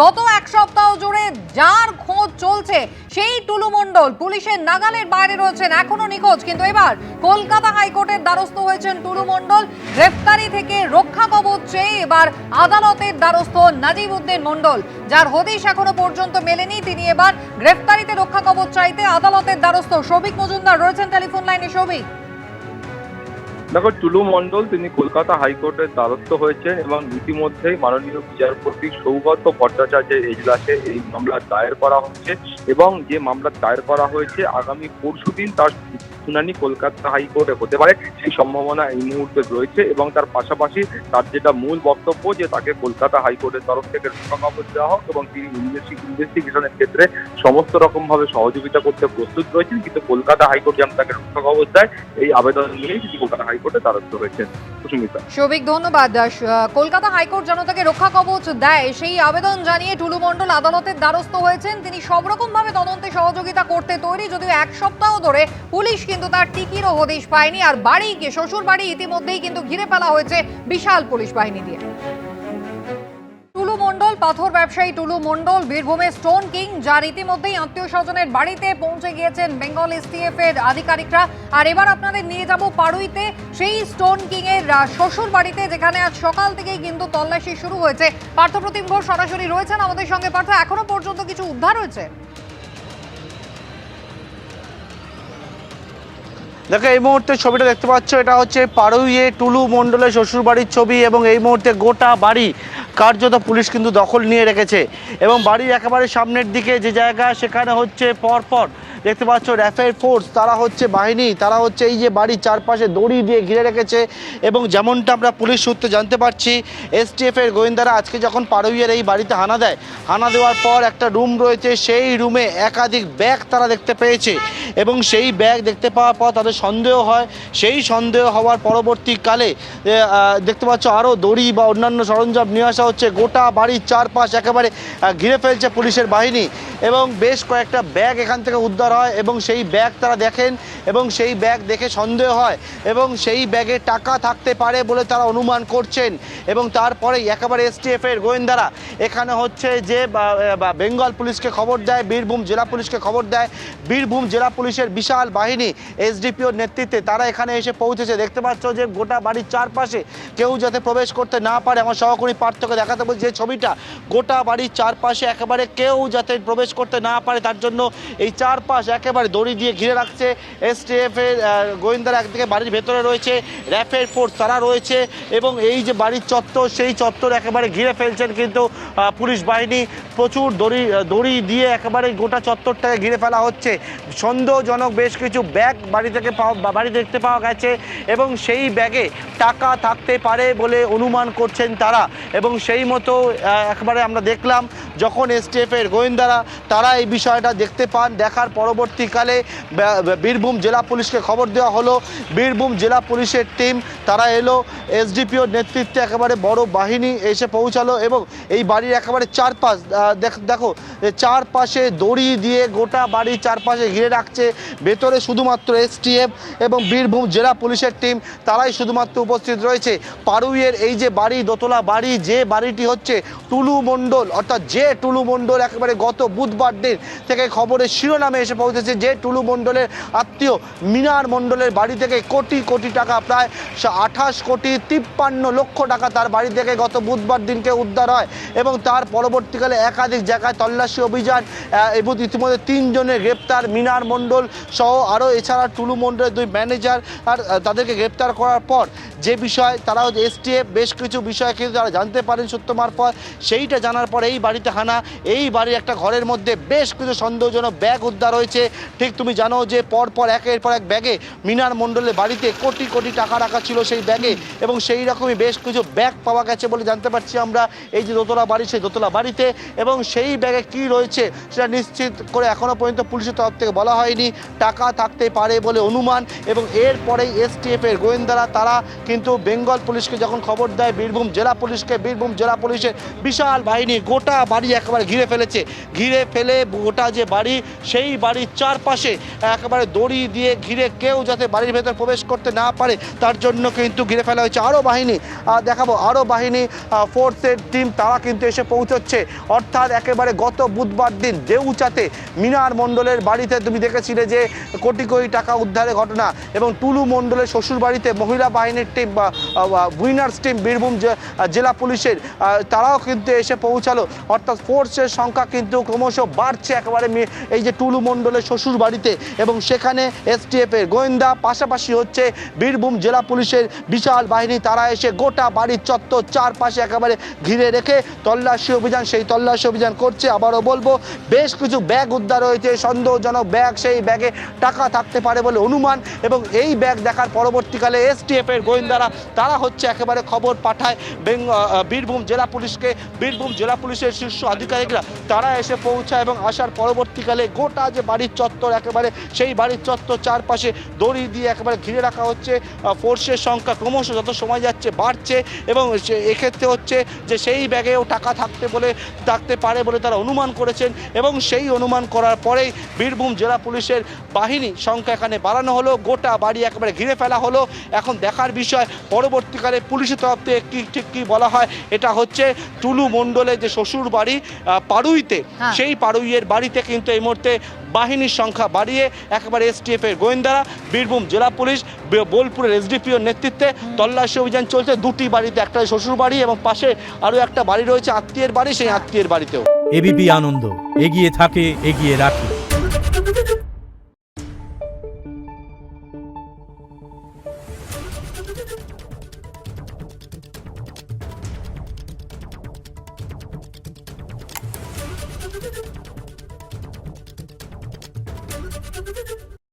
গত এক সপ্তাহ জুড়ে যার খোঁজ চলছে সেই টুলু মণ্ডল পুলিশের নাগালের বাইরে রয়েছেন, এখনো নিখোঁজ। কিন্তু এবার কলকাতা হাইকোর্টের দ্বারস্থ হয়েছেন টুলু মণ্ডল। গ্রেফতারি থেকে রক্ষা কবচ চেয়ে এবার আদালতের দ্বারস্থ নাজিব উদ্দিন মণ্ডল, যার হদিশ এখনো পর্যন্ত মেলেনি। তিনি এবার গ্রেফতারিতে রক্ষা কবচ চাইতে আদালতের দ্বারস্থ। সৌভিক মজুমদার রয়েছেন টেলিফোন লাইনে। সৌভিক, দেখো, টুলু মণ্ডল তিনি কলকাতা হাইকোর্টের দ্বারস্থ হয়েছেন এবং ইতিমধ্যেই মাননীয় বিচারপতি সৌগত ভট্টাচার্যের এজলাসে এই মামলা দায়ের করা হচ্ছে এবং যে মামলা দায়ের করা হয়েছে আগামী পরশুদিন তার শুনানি কলকাতা হাইকোর্টে হতে পারে সেই সম্ভাবনা এই মুহূর্তে রয়েছে। এবং তার পাশাপাশি তার যেটা মূল বক্তব্য যে তাকে কলকাতা হাইকোর্টের তরফ থেকে রক্ষা কবচ দেওয়া হোক এবং তিনি ইনভেস্টিগেশনের ক্ষেত্রে সমস্ত রকম ভাবে সহযোগিতা করতে প্রস্তুত রয়েছেন। কিন্তু কলকাতা হাইকোর্ট যেন তাকে রক্ষা কবচ দেয় এই আবেদন নিয়েই তিনি কলকাতা হাইকোর্টে দ্বারস্থ হয়েছেন। সুস্মিতা, সৌভিক ধন্যবাদ। কলকাতা হাইকোর্ট যেন তাকে রক্ষা কবচ দেয় সেই আবেদন জানিয়ে টুলু মণ্ডল আদালতের দ্বারস্থ হয়েছেন। তিনি সব রকম ভাবে তদন্তে সহযোগিতা করতে তৈরি, যদিও এক সপ্তাহ ধরে পুলিশ কিন্তু তার টিকিরও হদিশ পায়নি। আর বাড়িকে, শ্বশুর বাড়ি ইতিমধ্যেই কিন্তু ঘিরে ফেলা হয়েছে বিশাল পুলিশ বাহিনী দিয়ে। টুলু মণ্ডল, পাথর ব্যবসায়ী টুলু মণ্ডল, বীরভূমের স্টোন কিং, যার ইতিমধ্যেই আত্মীয় স্বজনের বাড়িতে পৌঁছে গিয়েছেন বেঙ্গল এসটিএফ এর আধিকারিকরা। আর এবার আপনাদের নিয়ে যাব পাড়ুইতে, সেই স্টোন কিং এর শ্বশুর বাড়িতে, যেখানে আজ সকাল থেকেই কিন্তু তল্লাশি শুরু হয়েছে। পার্থপ্রতিম ঘোষ সরাসরি রয়েছেন আমাদের সঙ্গে। পার্থ, এখনো পর্যন্ত কিছু উদ্ধার হয়েছে? দেখো, এই মুহূর্তে ছবিটা দেখতে পাচ্ছ, এটা হচ্ছে পাড়ুইয়ে টুলু মণ্ডলের শ্বশুরবাড়ির ছবি এবং এই মুহূর্তে গোটা বাড়ি কার্যত পুলিশ কিন্তু দখল নিয়ে রেখেছে। এবং বাড়ির একেবারে সামনের দিকে যে জায়গা, সেখানে হচ্ছে পরপর দেখতে পাচ্ছ র্যাফের ফোর্স, তারা হচ্ছে বাহিনী, তারা হচ্ছে এই যে বাড়ির চারপাশে দড়ি দিয়ে ঘিরে রেখেছে। এবং যেমনটা আমরা পুলিশ সূত্রে জানতে পারছি, এসটিএফ এর গোয়েন্দারা আজকে যখন পাড়ুইয়ের এই বাড়িতে হানা দেয়, হানা দেওয়ার পর একটা রুম রয়েছে, সেই রুমে একাধিক ব্যাগ তারা দেখতে পেয়েছে। এবং সেই ব্যাগ দেখতে পাওয়ার পর তাদের সন্দেহ হয়। সেই সন্দেহ হওয়ার পরবর্তীকালে দেখতে পাচ্ছ আরও দড়ি বা অন্যান্য সরঞ্জাম নিয়ে আসা হচ্ছে। গোটা বাড়ির চারপাশ একেবারে ঘিরে ফেলছে পুলিশের বাহিনী এবং বেশ কয়েকটা ব্যাগ এখান থেকে উদ্ধার হয়। এবং সেই ব্যাগ তারা দেখেন এবং সেই ব্যাগ দেখে সন্দেহ হয় এবং সেই ব্যাগে টাকা থাকতে পারে বলে তারা অনুমান করছেন। এবং তারপরেই একেবারে এসটিএফ এর গোয়েন্দারা এখানে হচ্ছে যে বেঙ্গল পুলিশকে খবর দেয়, বীরভূম জেলা পুলিশকে খবর দেয়। বীরভূম জেলা পুলিশের বিশাল বাহিনী এসডিপিওর নেতৃত্বে তারা এখানে এসে পৌঁছেছে। দেখতে পাচ্ছ যে গোটা বাড়ির চারপাশে কেউ যাতে প্রবেশ করতে না পারে। আমার সহকর্মী পার্থকে দেখাতে বলছি যে ছবিটা, গোটা বাড়ির চারপাশে একেবারে কেউ যাতে প্রবেশ করতে না পারে তার জন্য এই চারপাশ একেবারে দড়ি দিয়ে ঘিরে রাখছে এসটিএফ এর গোয়েন্দারা। একদিকে বাড়ির ভেতরে রয়েছে র্যাফের ফোর্স, তারা রয়েছে এবং এই যে বাড়ির চত্বর, সেই চত্বর একেবারে ঘিরে ফেলছেন কিন্তু পুলিশ বাহিনী। প্রচুর দড়ি দিয়ে একেবারে গোটা চত্বরটাকে ঘিরে ফেলা হচ্ছে। সন্দেহজনক বেশ কিছু ব্যাগ বাড়ি দেখতে পাওয়া গেছে এবং সেই ব্যাগে টাকা থাকতে পারে বলে অনুমান করছেন তারা। এবং সেই মতো একেবারে আমরা দেখলাম যখন এসটিএফ এর গোয়েন্দারা তারা এই বিষয়টা দেখতে পান, দেখার পরবর্তীকালে বীরভূম জেলা পুলিশকে খবর দেওয়া হলো। বীরভূম জেলা পুলিশের টিম তারা এলো, এসডিপিওর নেতৃত্বে একেবারে বড় বাহিনী এসে পৌঁছালো এবং এই বাড়ির একেবারে চারপাশ দেখো চারপাশে দড়ি দিয়ে গোটা বাড়ির চারপাশে ঘিরে রাখছে। ভেতরে শুধুমাত্র এসটিএফ এবং বীরভূম জেলা পুলিশের টিম তারাই শুধুমাত্র উপস্থিত রয়েছে। পাড়ুইয়ের এই যে বাড়ি, দোতলা বাড়ি, যে বাড়িটি হচ্ছে টুলু মণ্ডল, অর্থাৎ যে টুলু মণ্ডল একেবারে গত বুধবার দিন থেকে খবরের শিরোনামে এসে পৌঁছেছে, যে টুলু মণ্ডলের আত্মীয় মিনার মণ্ডলের বাড়ি থেকে কোটি কোটি টাকা, প্রায় 28 কোটি 53 লক্ষ টাকা তার বাড়ি থেকে গত বুধবার দিনকে উদ্ধার হয়। এবং তার পরবর্তীকালে একাধিক জায়গায় তল্লাশি অভিযান এবং ইতিমধ্যে 3 জনের গ্রেপ্তার, মিনার মণ্ডল সহ আরও। এছাড়া টুলু মণ্ডলের 2 ম্যানেজার আর তাদেরকে গ্রেপ্তার করার পর যে বিষয় তারা এসটিএফ বেশ কিছু বিষয় কিন্তু তারা জানতে পারেন সূত্র মারফত। সেইটা জানার পর এই বাড়িতে হানা, এই বাড়ির একটা ঘরের মধ্যে বেশ কিছু সন্দেহজনক ব্যাগ উদ্ধার হয়েছে। ঠিক তুমি জানো যে পরপর একের পর এক ব্যাগে মিনার মণ্ডলের বাড়িতে কোটি কোটি টাকা রাখা ছিল সেই ব্যাগে এবং সেই রকমই বেশ কিছু ব্যাগ পাওয়া গেছে বলে জানতে পারছি আমরা এই যে দোতলা বাড়ি, সেই দোতলা বাড়িতে। এবং সেই ব্যাগে কি রয়েছে সেটা নিশ্চিত করে এখনও পর্যন্ত পুলিশের তরফ থেকে বলা হয়নি। টাকা থাকতে পারে বলে অনুমান। এবং এরপরেই এসটিএফ এর গোয়েন্দারা তারা কিন্তু বেঙ্গল পুলিশকে যখন খবর দেয়, বীরভূম জেলা পুলিশকে, বীরভূম জেলা পুলিশের বিশাল বাহিনী গোটা বাড়ি বাড়ি একেবারে ঘিরে ফেলেছে। ঘিরে ফেলে গোটা যে বাড়ি, সেই বাড়ির চারপাশে একেবারে দড়ি দিয়ে ঘিরে কেউ যাতে বাড়ির ভেতর প্রবেশ করতে না পারে তার জন্য কিন্তু ঘিরে ফেলা হয়েছে। আরও বাহিনী দেখাবো, আরও বাহিনী ফোর্সের টিম তারা কিন্তু এসে পৌঁছচ্ছে। অর্থাৎ একেবারে গত বুধবার দিন দেউচাতে মিনার মণ্ডলের বাড়িতে তুমি দেখেছিলে যে কোটি কোটি টাকা উদ্ধারের ঘটনা, এবং টুলু মণ্ডলের শ্বশুর বাড়িতে মহিলা বাহিনীর টিম বা উইনার্স টিম বীরভূম জেলা পুলিশের তারাও কিন্তু এসে পৌঁছালো। অর্থাৎ ফোর্সের সংখ্যা কিন্তু ক্রমশ বাড়ছে একেবারে এই যে টুলু মণ্ডলের শ্বশুর বাড়িতে, এবং সেখানে এসটিএফের গোয়েন্দা পাশাপাশি হচ্ছে বীরভূম জেলা পুলিশের বিশাল বাহিনী তারা এসে গোটা বাড়ির চত্বর চারপাশে একেবারে ঘিরে রেখে তল্লাশি অভিযান, সেই তল্লাশি অভিযান করছে। আবারও বলবো, বেশ কিছু ব্যাগ উদ্ধার হয়েছে, সন্দেহজনক ব্যাগ, সেই ব্যাগে টাকা থাকতে পারে বলে অনুমান, এবং এই ব্যাগ দেখার পরবর্তীকালে এসটিএফের গোয়েন্দারা তারা হচ্ছে একেবারে খবর পাঠায় বীরভূম জেলা পুলিশকে। বীরভূম জেলা পুলিশের শীর্ষ আধিকারিকরা তারা এসে পৌঁছায়, এবং আসার পরবর্তীকালে গোটা যে বাড়ির চত্বর একেবারে সেই বাড়ির চত্বর চারপাশে দড়ি দিয়ে একেবারে ঘিরে রাখা হচ্ছে। ফোর্সের সংখ্যা ক্রমশ যত সময় যাচ্ছে বাড়ছে, এবং এক্ষেত্রে হচ্ছে যে সেই ব্যাগেও টাকা থাকতে পারে বলে তারা অনুমান করেছেন, এবং সেই অনুমান করার পরেই বীরভূম জেলা পুলিশের বাহিনী সংখ্যা এখানে বাড়ানো হলো, গোটা বাড়ি একেবারে ঘিরে ফেলা হলো। এখন দেখার বিষয় পরবর্তীকালে পুলিশের তরফ থেকে ঠিক কী বলা হয়। এটা হচ্ছে টুলু মণ্ডলের যে শ্বশুর বাড়ি পাড়ুইতে, সেই পাড়ুইয়ের বাড়িতে কিন্তু এই মুহূর্তে বাহিনীর সংখ্যা বাড়িয়ে একেবারে এসটিএফের গোয়েন্দারা, বীরভূম জেলা পুলিশ, বোলপুরের এসডিপিওর নেতৃত্বে তল্লাশি অভিযান চলছে দুটি বাড়িতে, একটা শ্বশুর বাড়ি এবং পাশে আরও একটা বাড়ি রয়েছে আত্মীয়ের বাড়ি, সেই আত্মীয়ের বাড়িতেও। এবিপি আনন্দ, এগিয়ে থাকে, এগিয়ে রাখে। Thank you.